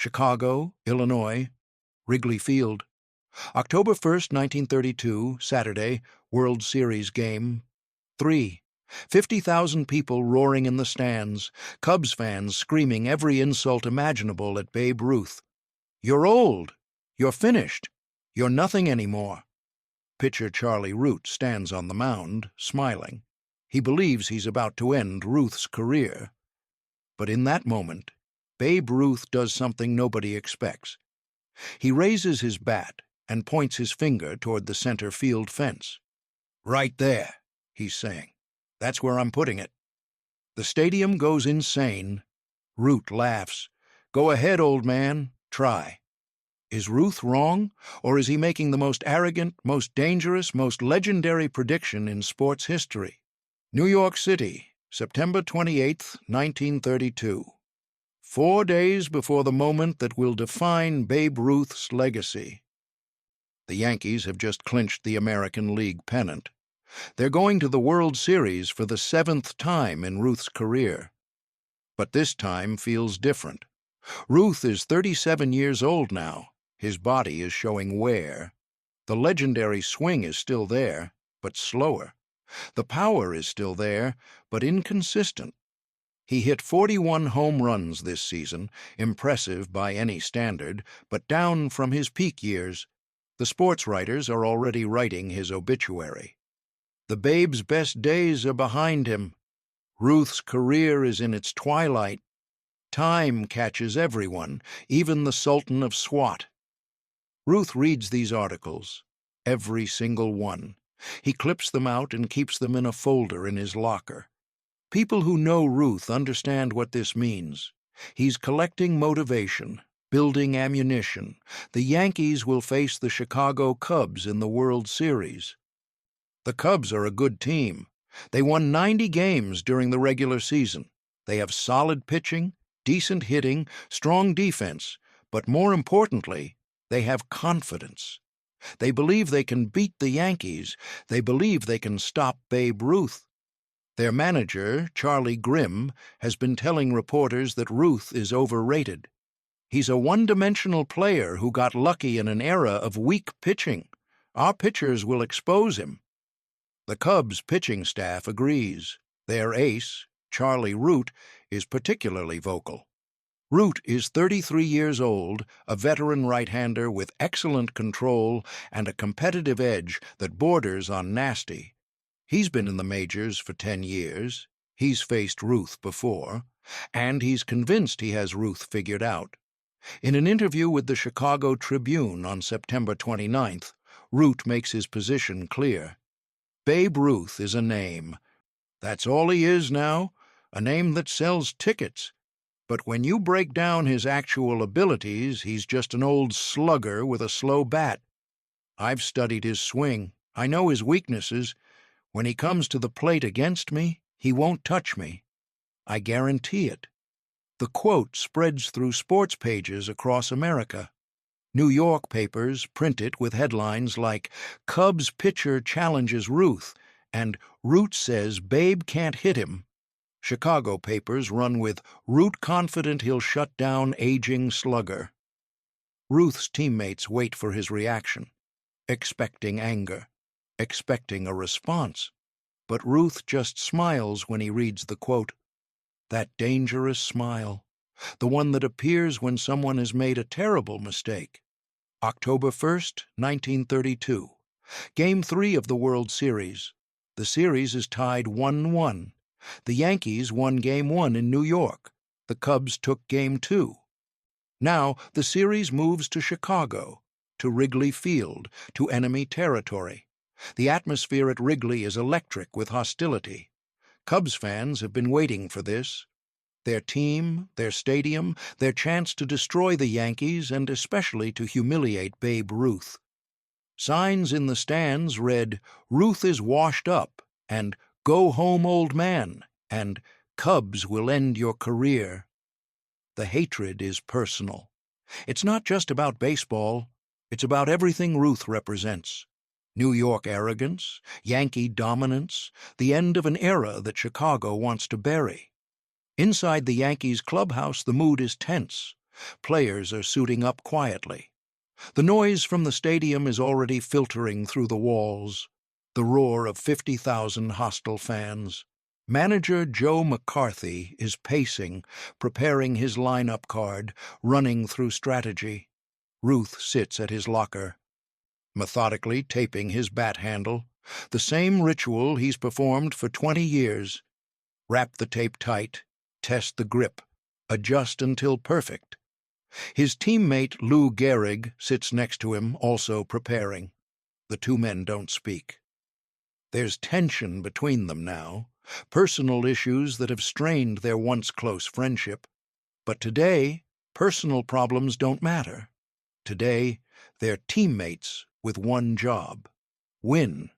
Chicago, Illinois, Wrigley Field. October 1st, 1932, Saturday, World Series game 3. 50,000 people roaring in the stands, Cubs fans screaming every insult imaginable at Babe Ruth. "You're old. You're finished. You're nothing anymore." Pitcher Charlie Root stands on the mound, smiling. He believes he's about to end Ruth's career. But in that moment, Babe Ruth does something nobody expects. He raises his bat and points his finger toward the center field fence. "Right there," he's saying. "That's where I'm putting it." The stadium goes insane. Root laughs. "Go ahead, old man. Try." Is Ruth wrong, or is he making the most arrogant, most dangerous, most legendary prediction in sports history? New York City, September 28, 1932. 4 days before the moment that will define Babe Ruth's legacy. The Yankees have just clinched the American League pennant. They're going to the World Series for the 7th time in Ruth's career. But this time feels different. Ruth is 37 years old now. His body is showing wear. The legendary swing is still there, but slower. The power is still there, but inconsistent. He hit 41 home runs this season, impressive by any standard, but down from his peak years. The sports writers are already writing his obituary. The Babe's best days are behind him. Ruth's career is in its twilight. Time catches everyone, even the Sultan of SWAT. Ruth reads these articles, every single one. He clips them out and keeps them in a folder in his locker. People who know Ruth understand what this means. He's collecting motivation, building ammunition. The Yankees will face the Chicago Cubs in the World Series. The Cubs are a good team. They won 90 games during the regular season. They have solid pitching, decent hitting, strong defense, but more importantly, they have confidence. They believe they can beat the Yankees. They believe they can stop Babe Ruth. Their manager, Charlie Grimm, has been telling reporters that Ruth is overrated. He's a one-dimensional player who got lucky in an era of weak pitching. Our pitchers will expose him. The Cubs' pitching staff agrees. Their ace, Charlie Root, is particularly vocal. Root is 33 years old, a veteran right-hander with excellent control and a competitive edge that borders on nasty. He's been in the majors for 10 years. He's faced Ruth before, and he's convinced he has Ruth figured out. In an interview with the Chicago Tribune on September 29th, Root makes his position clear. Babe Ruth is a name. That's all he is now, a name that sells tickets. But when you break down his actual abilities, he's just an old slugger with a slow bat. I've studied his swing. I know his weaknesses. When he comes to the plate against me, he won't touch me. I guarantee it. The quote spreads through sports pages across America. New York papers print it with headlines like, "Cubs pitcher challenges Ruth," and "Root says Babe can't hit him." Chicago papers run with, "Root confident he'll shut down aging slugger." Ruth's teammates wait for his reaction, expecting anger, expecting a response. But Ruth just smiles when he reads the quote. That dangerous smile, the one that appears when someone has made a terrible mistake. October 1st, 1932. Game 3 of the World Series. The series is tied 1-1. The Yankees won Game 1 in New York. The Cubs took Game 2. Now the series moves to Chicago, to Wrigley Field, to enemy territory. The atmosphere at Wrigley is electric with hostility. Cubs fans have been waiting for this. Their team, their stadium, their chance to destroy the Yankees and especially to humiliate Babe Ruth. Signs in the stands read, "Ruth is washed up," and "Go home, old man," and "Cubs will end your career." The hatred is personal. It's not just about baseball. It's about everything Ruth represents. New York arrogance, Yankee dominance, the end of an era that Chicago wants to bury. Inside the Yankees clubhouse, the mood is tense. Players are suiting up quietly. The noise from the stadium is already filtering through the walls, the roar of 50,000 hostile fans. Manager Joe McCarthy is pacing, preparing his lineup card, running through strategy. Ruth sits at his locker, methodically taping his bat handle, the same ritual he's performed for 20 years. Wrap the tape tight, test the grip, adjust until perfect. His teammate Lou Gehrig sits next to him, also preparing. The two men don't speak. There's tension between them now, personal issues that have strained their once close friendship. But today, personal problems don't matter. Today, they're teammates with one job: win.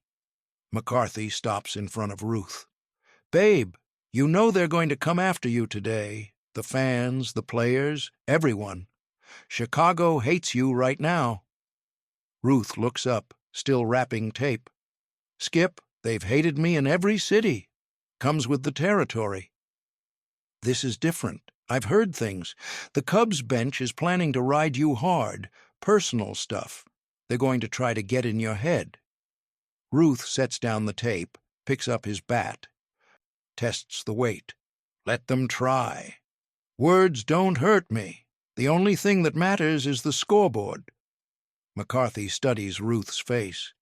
McCarthy stops in front of Ruth. "Babe, you know they're going to come after you today. The fans, the players, everyone. Chicago hates you right now." Ruth looks up, still wrapping tape. "Skip, they've hated me in every city. Comes with the territory." "This is different. I've heard things. The Cubs bench is planning to ride you hard, personal stuff. They're going to try to get in your head." Ruth sets down the tape, picks up his bat, tests the weight. "Let them try. Words don't hurt me. The only thing that matters is the scoreboard." McCarthy studies Ruth's face.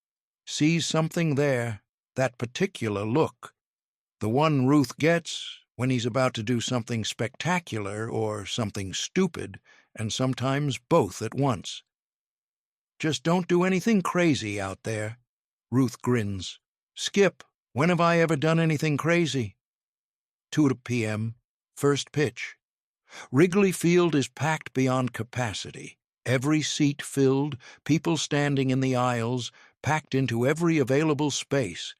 Sees something there, that particular look. The one Ruth gets when he's about to do something spectacular or something stupid, and sometimes both at once. "Just don't do anything crazy out there." Ruth grins. "Skip, when have I ever done anything crazy?" 2 p.m., first pitch. Wrigley Field is packed beyond capacity. Every seat filled, people standing in the aisles, packed into every available space.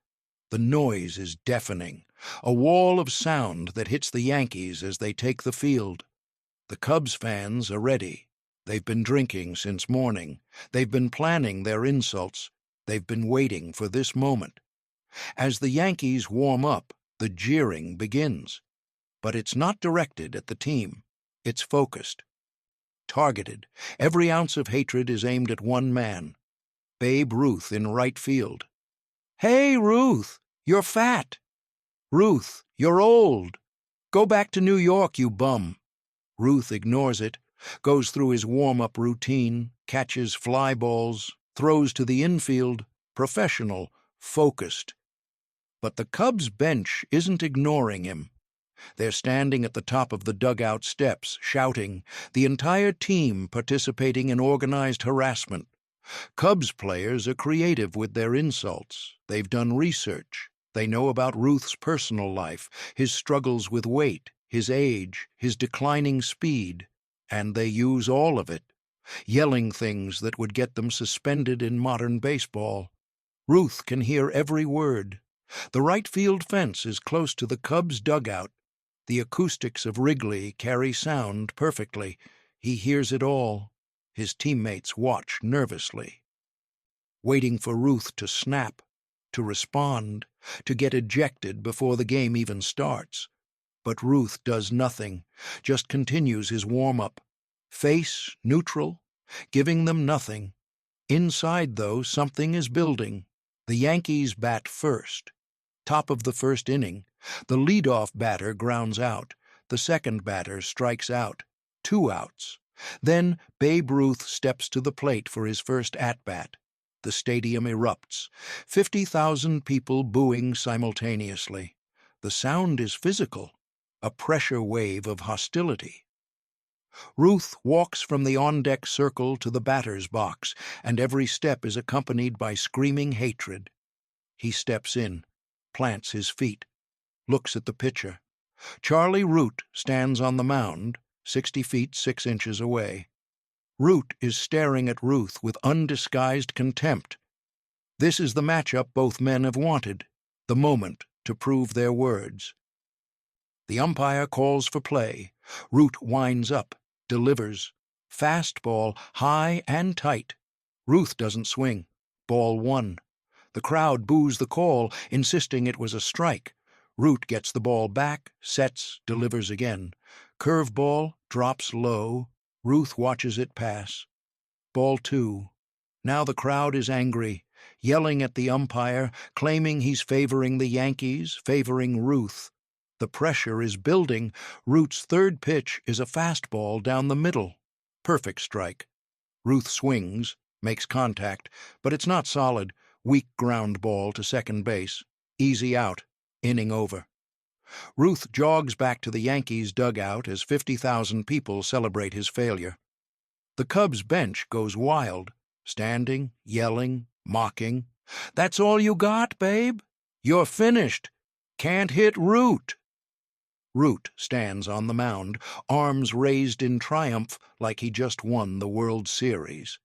The noise is deafening, a wall of sound that hits the Yankees as they take the field. The Cubs fans are ready. They've been drinking since morning. They've been planning their insults. They've been waiting for this moment. As the Yankees warm up, the jeering begins. But it's not directed at the team. It's focused, targeted. Every ounce of hatred is aimed at one man: Babe Ruth in right field. "Hey, Ruth, you're fat. Ruth, you're old. Go back to New York, you bum." Ruth ignores it, goes through his warm-up routine, catches fly balls, throws to the infield, professional, focused. But the Cubs bench isn't ignoring him. They're standing at the top of the dugout steps, shouting, the entire team participating in organized harassment. Cubs players are creative with their insults. They've done research. They know about Ruth's personal life, his struggles with weight, his age, his declining speed, and they use all of it, yelling things that would get them suspended in modern baseball. Ruth can hear every word. The right field fence is close to the Cubs' dugout. The acoustics of Wrigley carry sound perfectly. He hears it all. His teammates watch nervously, waiting for Ruth to snap, to respond, to get ejected before the game even starts. But Ruth does nothing, just continues his warm-up. Face neutral, giving them nothing. Inside, though, something is building. The Yankees bat first. Top of the first inning, the leadoff batter grounds out. The second batter strikes out. 2 outs. Then Babe Ruth steps to the plate for his first at-bat. The stadium erupts, 50,000 people booing simultaneously. The sound is physical, a pressure wave of hostility. Ruth walks from the on-deck circle to the batter's box, and every step is accompanied by screaming hatred. He steps in, plants his feet, looks at the pitcher. Charlie Root stands on the mound, 60 feet 6 inches away. Root is staring at Ruth with undisguised contempt. This is the matchup both men have wanted, the moment to prove their words. The umpire calls for play. Root winds up, delivers. Fastball, high and tight. Ruth doesn't swing. Ball 1. The crowd boos the call, insisting it was a strike. Root gets the ball back, sets, delivers again. Curveball, drops low. Ruth watches it pass. Ball 2. Now the crowd is angry, yelling at the umpire, claiming he's favoring the Yankees, favoring Ruth. The pressure is building. Ruth's third pitch is a fastball down the middle. Perfect strike. Ruth swings, makes contact, but it's not solid. Weak ground ball to second base. Easy out. Inning over. Ruth jogs back to the Yankees' dugout as 50,000 people celebrate his failure. The Cubs' bench goes wild, standing, yelling, mocking. "That's all you got, babe? You're finished. Can't hit Root." Root stands on the mound, arms raised in triumph like he just won the World Series.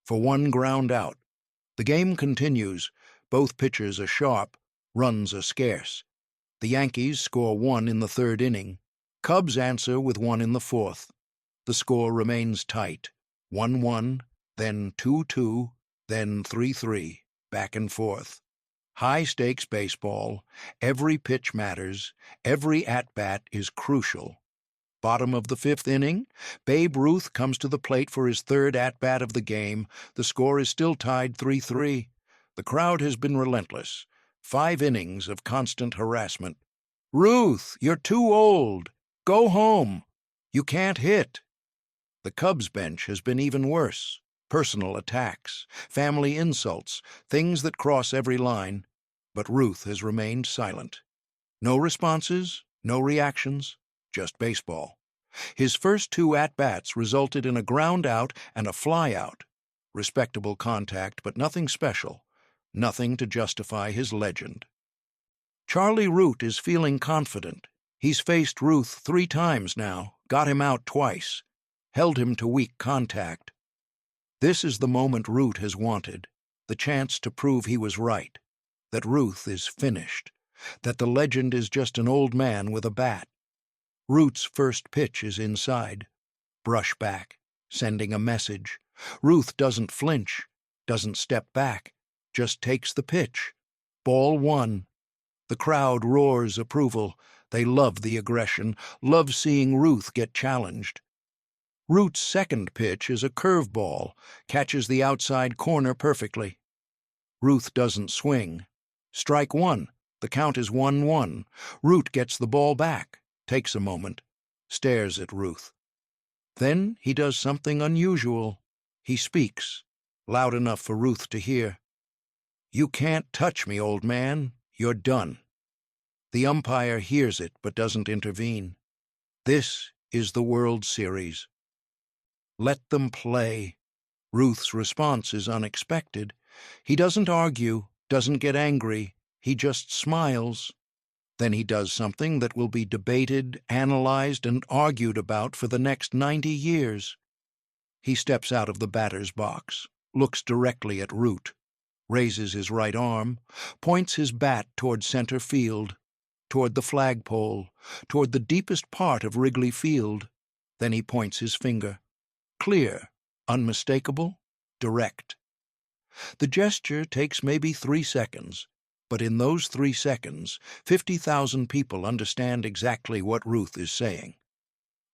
For one ground out. The game continues. Both pitchers are sharp. Runs are scarce. The Yankees score 1 in the third inning. Cubs answer with 1 in the fourth. The score remains tight. 1-1, then 2-2, then 3-3, back and forth. High-stakes baseball. Every pitch matters. Every at-bat is crucial. Bottom of the fifth inning, Babe Ruth comes to the plate for his third at-bat of the game. The score is still tied 3-3. The crowd has been relentless. 5 innings of constant harassment. "Ruth, you're too old. Go home. You can't hit." The Cubs bench has been even worse. Personal attacks, family insults, things that cross every line. But Ruth has remained silent. No responses, no reactions, just baseball. His first 2 at-bats resulted in a ground out and a fly out. Respectable contact, but nothing special. Nothing to justify his legend. Charlie Root is feeling confident. He's faced Ruth 3 times now, got him out twice, held him to weak contact. This is the moment Root has wanted, the chance to prove he was right, that Ruth is finished, that the legend is just an old man with a bat. Root's first pitch is inside. Brush back, sending a message. Ruth doesn't flinch, doesn't step back, just takes the pitch. Ball 1. The crowd roars approval. They love the aggression, love seeing Ruth get challenged. Root's second pitch is a curveball, catches the outside corner perfectly. Ruth doesn't swing. Strike 1. The count is 1-1. Root gets the ball back, takes a moment, stares at Ruth. Then he does something unusual. He speaks, loud enough for Ruth to hear. "You can't touch me, old man. You're done." The umpire hears it but doesn't intervene. This is the World Series. Let them play. Ruth's response is unexpected. He doesn't argue, doesn't get angry. He just smiles. Then he does something that will be debated, analyzed, and argued about for the next 90 years. He steps out of the batter's box, looks directly at Root, raises his right arm, points his bat toward center field, toward the flagpole, toward the deepest part of Wrigley Field. Then he points his finger. Clear, unmistakable, direct. The gesture takes maybe 3 seconds, but in those 3 seconds, 50,000 people understand exactly what Ruth is saying.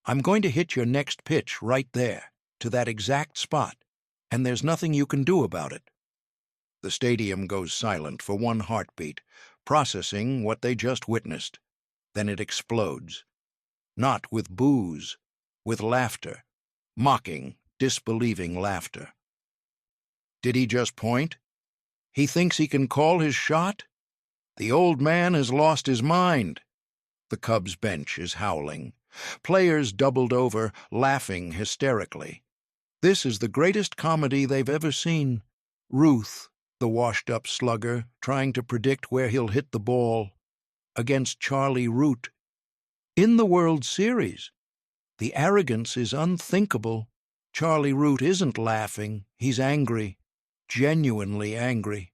"I'm going to hit your next pitch right there, to that exact spot, and there's nothing you can do about it." The stadium goes silent for 1 heartbeat, processing what they just witnessed. Then it explodes. Not with boos, with laughter. Mocking, disbelieving laughter. Did he just point? He thinks he can call his shot? The old man has lost his mind. The Cubs bench is howling. Players doubled over, laughing hysterically. This is the greatest comedy they've ever seen. Ruth, the washed-up slugger, trying to predict where he'll hit the ball, against Charlie Root. In the World Series. The arrogance is unthinkable. Charlie Root isn't laughing. He's angry, genuinely angry.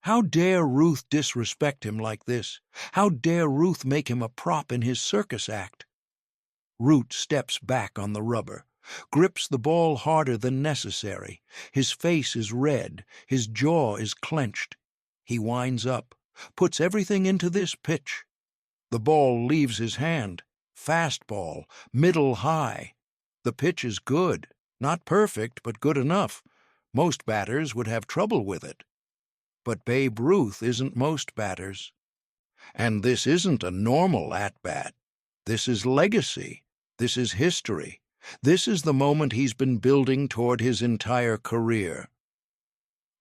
How dare Ruth disrespect him like this? How dare Ruth make him a prop in his circus act? Root steps back on the rubber, grips the ball harder than necessary. His face is red, his jaw is clenched. He winds up, puts everything into this pitch. The ball leaves his hand. Fastball, middle high. The pitch is good. Not perfect, but good enough. Most batters would have trouble with it. But Babe Ruth isn't most batters. And this isn't a normal at-bat. This is legacy. This is history. This is the moment he's been building toward his entire career.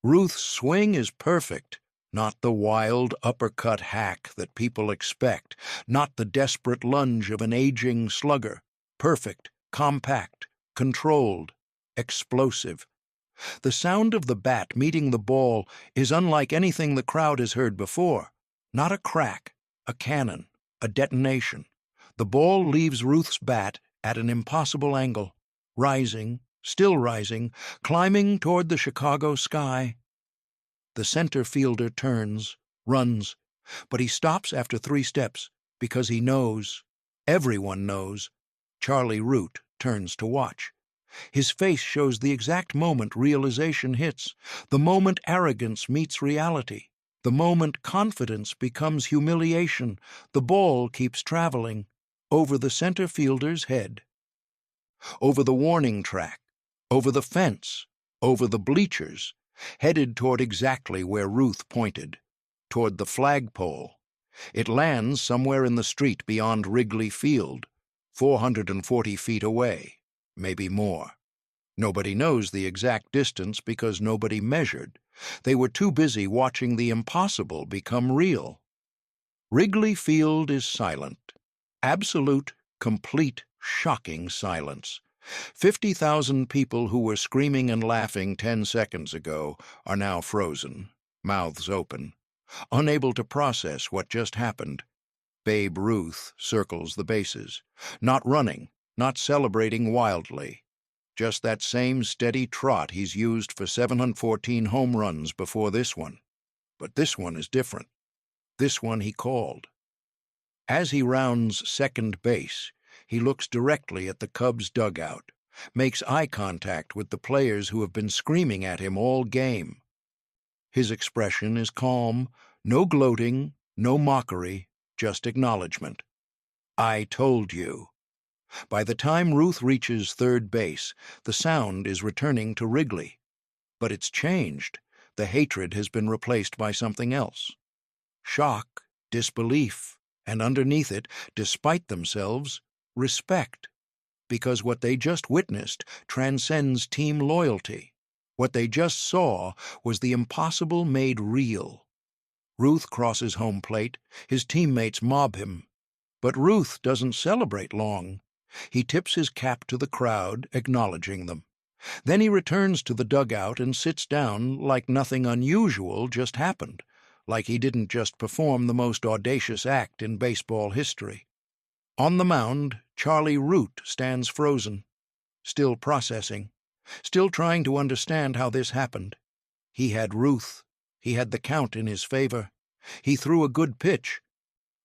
Ruth's swing is perfect, not the wild uppercut hack that people expect, not the desperate lunge of an aging slugger. Perfect, compact, controlled, explosive. The sound of the bat meeting the ball is unlike anything the crowd has heard before. Not a crack, a cannon, a detonation. The ball leaves Ruth's bat at an impossible angle, rising, still rising, climbing toward the Chicago sky. The center fielder turns, runs, but he stops after 3 steps because he knows, everyone knows, Charlie Root turns to watch. His face shows the exact moment realization hits, the moment arrogance meets reality, the moment confidence becomes humiliation. The ball keeps traveling over the center fielder's head, over the warning track, over the fence, over the bleachers, headed toward exactly where Ruth pointed, toward the flagpole. It lands somewhere in the street beyond Wrigley Field, 440 feet away, maybe more. Nobody knows the exact distance because nobody measured. They were too busy watching the impossible become real. Wrigley Field is silent. Absolute, complete, shocking silence. 50,000 people who were screaming and laughing 10 seconds ago are now frozen, mouths open, unable to process what just happened. Babe Ruth circles the bases, not running, not celebrating wildly. Just that same steady trot he's used for 714 home runs before this one. But this one is different. This one he called. As he rounds second base, he looks directly at the Cubs' dugout, makes eye contact with the players who have been screaming at him all game. His expression is calm, no gloating, no mockery, just acknowledgement. I told you. By the time Ruth reaches third base, the sound is returning to Wrigley. But it's changed. The hatred has been replaced by something else. Shock, disbelief, and underneath it, despite themselves, respect. Because what they just witnessed transcends team loyalty. What they just saw was the impossible made real. Ruth crosses home plate. His teammates mob him. But Ruth doesn't celebrate long. He tips his cap to the crowd, acknowledging them. Then he returns to the dugout and sits down like nothing unusual just happened, like he didn't just perform the most audacious act in baseball history. On the mound, Charlie Root stands frozen, still processing, still trying to understand how this happened. He had Ruth. He had the count in his favor. He threw a good pitch,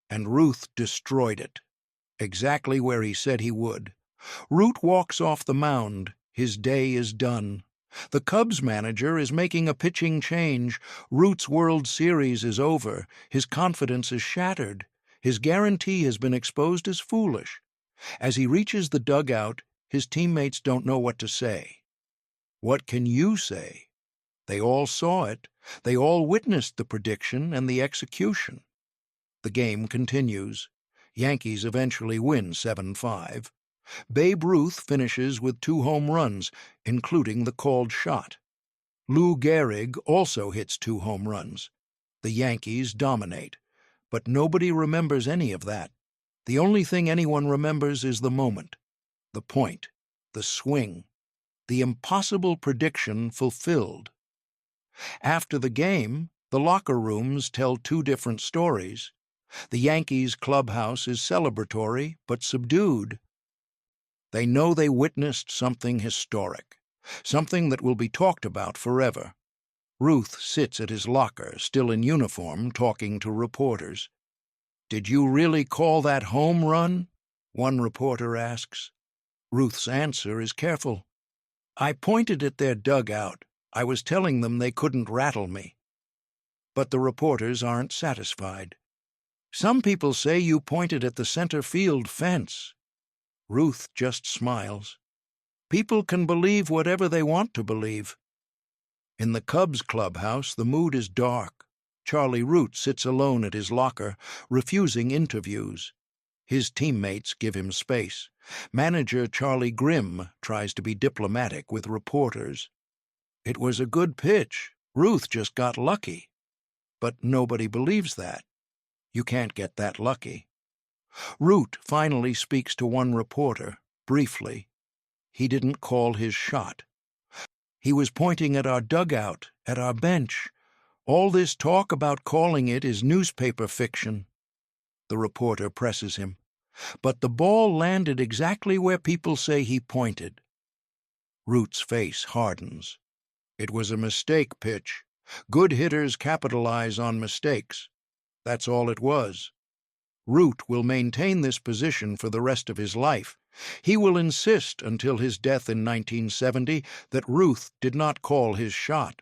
and Ruth destroyed it, exactly where he said he would. Root walks off the mound. His day is done. The Cubs manager is making a pitching change. Root's World Series is over. His confidence is shattered. His guarantee has been exposed as foolish. As he reaches the dugout, his teammates don't know what to say. What can you say? They all saw it. They all witnessed the prediction and the execution. The game continues. Yankees eventually win 7-5. Babe Ruth finishes with 2 home runs, including the called shot. Lou Gehrig also hits 2 home runs. The Yankees dominate. But nobody remembers any of that. The only thing anyone remembers is the moment, the point, the swing, the impossible prediction fulfilled. After the game, the locker rooms tell 2 different stories. The Yankees' clubhouse is celebratory but subdued. They know they witnessed something historic, something that will be talked about forever. Ruth sits at his locker, still in uniform, talking to reporters. "Did you really call that home run?" one reporter asks. Ruth's answer is careful. "I pointed at their dugout. I was telling them they couldn't rattle me." But the reporters aren't satisfied. "Some people say you pointed at the center field fence." Ruth just smiles. People can believe whatever they want to believe. In the Cubs clubhouse, the mood is dark. Charlie Root sits alone at his locker, refusing interviews. His teammates give him space. Manager Charlie Grimm tries to be diplomatic with reporters. It was a good pitch. Ruth just got lucky. But nobody believes that. You can't get that lucky. Root finally speaks to one reporter, briefly. He didn't call his shot. He was pointing at our dugout, at our bench. All this talk about calling it is newspaper fiction. The reporter presses him. But the ball landed exactly where people say he pointed. Root's face hardens. It was a mistake pitch. Good hitters capitalize on mistakes. That's all it was. Root will maintain this position for the rest of his life. He will insist until his death in 1970 that Ruth did not call his shot,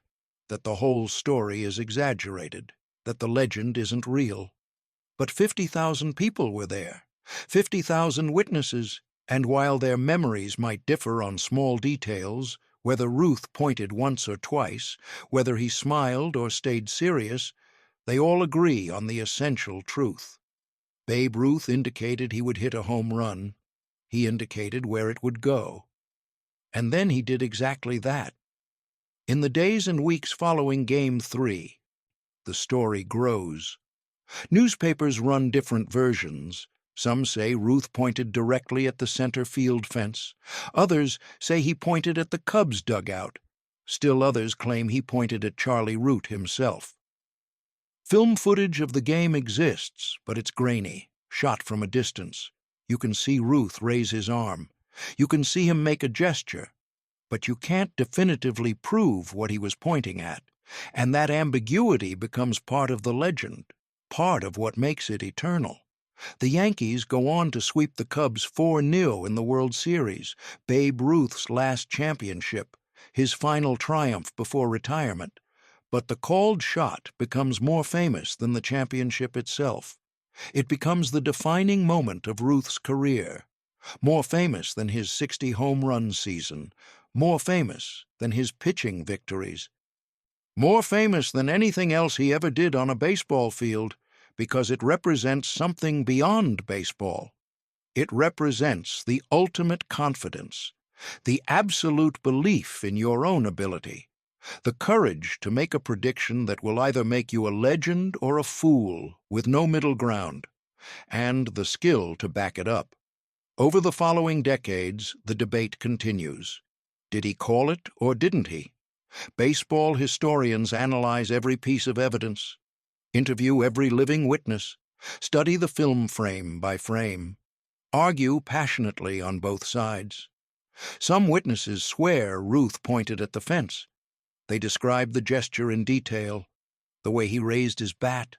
that the whole story is exaggerated, that the legend isn't real. But 50,000 people were there, 50,000 witnesses, and while their memories might differ on small details, whether Ruth pointed once or twice, whether he smiled or stayed serious, they all agree on the essential truth. Babe Ruth indicated he would hit a home run. He indicated where it would go. And then he did exactly that. In the days and weeks following Game 3, the story grows. Newspapers run different versions. Some say Ruth pointed directly at the center field fence. Others say he pointed at the Cubs dugout. Still others claim he pointed at Charlie Root himself. Film footage of the game exists, but it's grainy, shot from a distance. You can see Ruth raise his arm. You can see him make a gesture. But you can't definitively prove what he was pointing at, and that ambiguity becomes part of the legend, part of what makes it eternal. The Yankees go on to sweep the Cubs 4-0 in the World Series, Babe Ruth's last championship, his final triumph before retirement. But the called shot becomes more famous than the championship itself. It becomes the defining moment of Ruth's career, more famous than his 60 home run season, more famous than his pitching victories, more famous than anything else he ever did on a baseball field, because it represents something beyond baseball. It represents the ultimate confidence, the absolute belief in your own ability, the courage to make a prediction that will either make you a legend or a fool with no middle ground, and the skill to back it up. Over the following decades, the debate continues. Did he call it or didn't he? Baseball historians analyze every piece of evidence, interview every living witness, study the film frame by frame, argue passionately on both sides. Some witnesses swear Ruth pointed at the fence. They describe the gesture in detail, the way he raised his bat,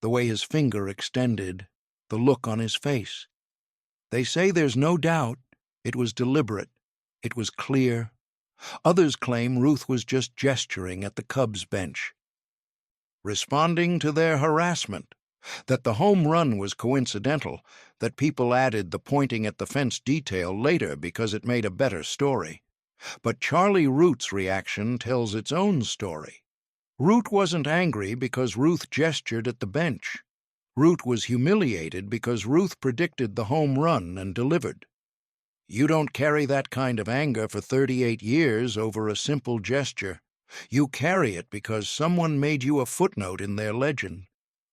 the way his finger extended, the look on his face. They say there's no doubt it was deliberate, it was clear. Others claim Ruth was just gesturing at the Cubs bench, responding to their harassment, that the home run was coincidental, that people added the pointing at the fence detail later because it made a better story. But Charlie Root's reaction tells its own story. Root wasn't angry because Ruth gestured at the bench. Root was humiliated because Ruth predicted the home run and delivered. You don't carry that kind of anger for 38 years over a simple gesture. You carry it because someone made you a footnote in their legend.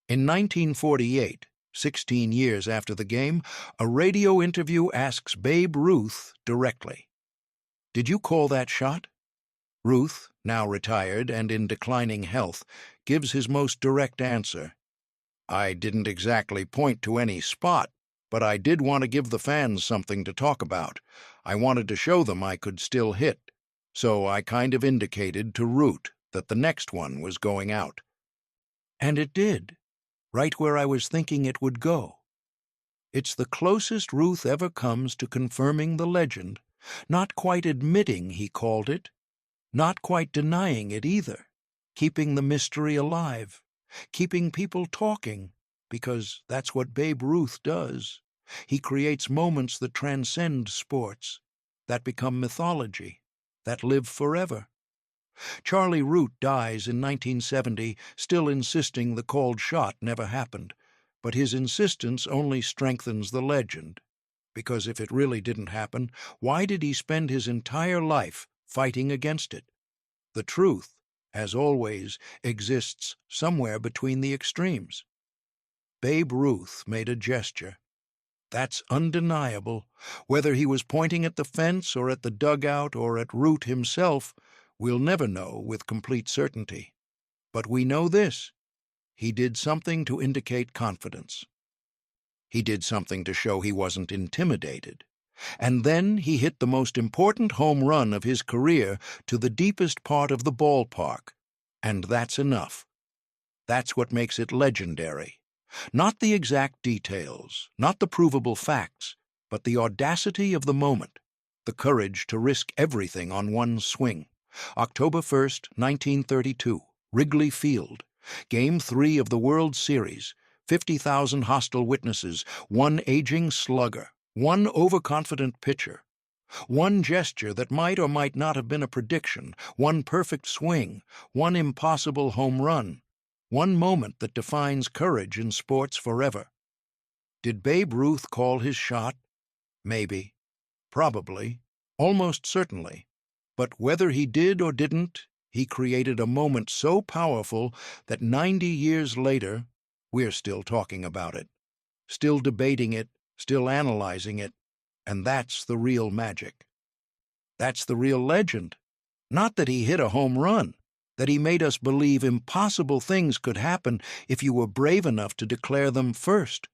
In 1948, 16 years after the game, a radio interview asks Babe Ruth directly, "Did you call that shot?" Ruth, now retired and in declining health, gives his most direct answer. "I didn't exactly point to any spot, but I did want to give the fans something to talk about. I wanted to show them I could still hit. So I kind of indicated to Root that the next one was going out." And it did, right where I was thinking it would go. It's the closest Ruth ever comes to confirming the legend, not quite admitting he called it, not quite denying it either, keeping the mystery alive, keeping people talking, because that's what Babe Ruth does. He creates moments that transcend sports. that become mythology, that live forever. Charlie Root dies in 1970, still insisting the called shot never happened, but his insistence only strengthens the legend. Because if it really didn't happen, why did he spend his entire life fighting against it? The truth, as always, exists somewhere between the extremes. Babe Ruth made a gesture. That's undeniable. Whether he was pointing at the fence or at the dugout or at Root himself, we'll never know with complete certainty. But we know this: he did something to indicate confidence. He did something to show he wasn't intimidated. And then he hit the most important home run of his career to the deepest part of the ballpark. And that's enough. That's what makes it legendary. Not the exact details, not the provable facts, but the audacity of the moment, the courage to risk everything on one swing. October 1st, 1932, Wrigley Field. Game 3 of the World Series. 50,000 hostile witnesses, one aging slugger, one overconfident pitcher, one gesture that might or might not have been a prediction, one perfect swing, one impossible home run, one moment that defines courage in sports forever. Did Babe Ruth call his shot? Maybe. Probably. Almost certainly. But whether he did or didn't, he created a moment so powerful that 90 years later, we're still talking about it, still debating it, still analyzing it, and that's the real magic. That's the real legend. Not that he hit a home run, that he made us believe impossible things could happen if you were brave enough to declare them first.